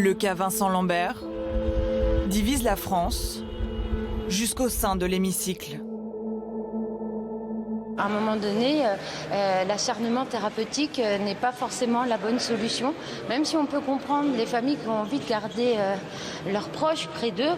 Le cas Vincent Lambert divise la France jusqu'au sein de l'hémicycle. À un moment donné, l'acharnement thérapeutique n'est pas forcément la bonne solution, même si on peut comprendre les familles qui ont envie de garder leurs proches près d'eux,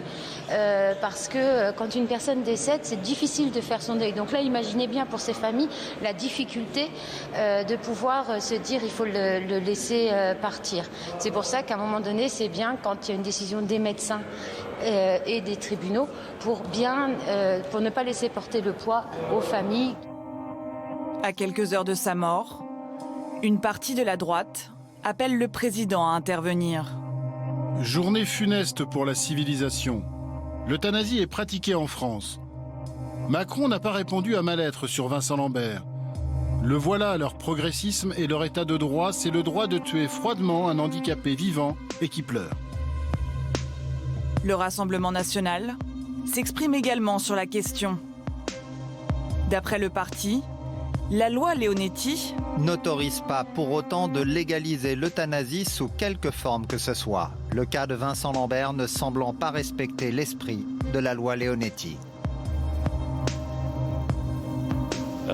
parce que quand une personne décède, c'est difficile de faire son deuil. Donc là, imaginez bien pour ces familles la difficulté de pouvoir se dire il faut le laisser partir. C'est pour ça qu'à un moment donné, c'est bien quand il y a une décision des médecins et des tribunaux pour ne pas laisser porter le poids aux familles. À quelques heures de sa mort, une partie de la droite appelle le président à intervenir. Journée funeste pour la civilisation. L'euthanasie est pratiquée en France. Macron n'a pas répondu à ma lettre sur Vincent Lambert. Le voilà, leur progressisme et leur état de droit, c'est le droit de tuer froidement un handicapé vivant et qui pleure. Le Rassemblement national s'exprime également sur la question. D'après le parti, la loi Leonetti n'autorise pas pour autant de légaliser l'euthanasie sous quelque forme que ce soit. Le cas de Vincent Lambert ne semblant pas respecter l'esprit de la loi Leonetti.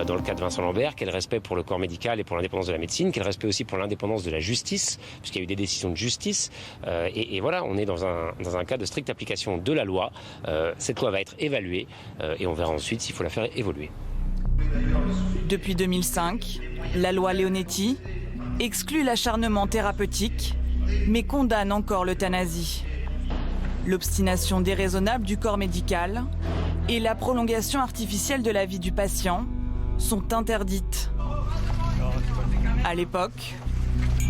Dans le cas de Vincent Lambert, quel respect pour le corps médical et pour l'indépendance de la médecine, quel respect aussi pour l'indépendance de la justice, puisqu'il y a eu des décisions de justice. Et voilà, on est dans un cas de stricte application de la loi. Cette loi va être évaluée et on verra ensuite s'il faut la faire évoluer. Depuis 2005, la loi Leonetti exclut l'acharnement thérapeutique, mais condamne encore l'euthanasie. L'obstination déraisonnable du corps médical et la prolongation artificielle de la vie du patient sont interdites. À l'époque,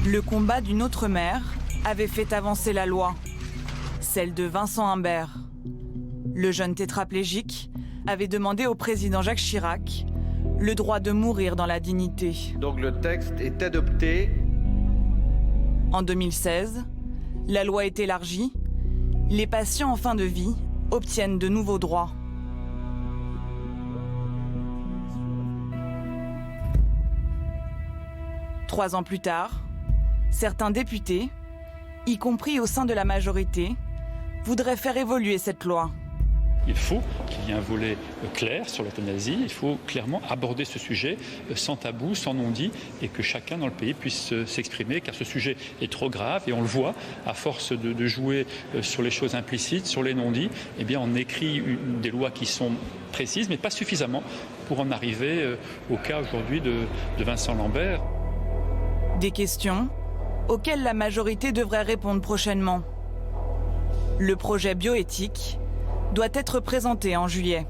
le combat d'une autre mère avait fait avancer la loi, celle de Vincent Imbert. Le jeune tétraplégique avait demandé au président Jacques Chirac le droit de mourir dans la dignité. Donc le texte est adopté. En 2016, la loi est élargie. Les patients en fin de vie obtiennent de nouveaux droits. Trois ans plus tard, certains députés, y compris au sein de la majorité, voudraient faire évoluer cette loi. Il faut qu'il y ait un volet clair sur l'euthanasie. Il faut clairement aborder ce sujet sans tabou, sans non-dit, et que chacun dans le pays puisse s'exprimer, car ce sujet est trop grave. Et on le voit, à force de jouer sur les choses implicites, sur les non-dits, eh bien on écrit des lois qui sont précises, mais pas suffisamment pour en arriver au cas aujourd'hui de Vincent Lambert. Des questions auxquelles la majorité devrait répondre prochainement. Le projet bioéthique doit être présenté en juillet.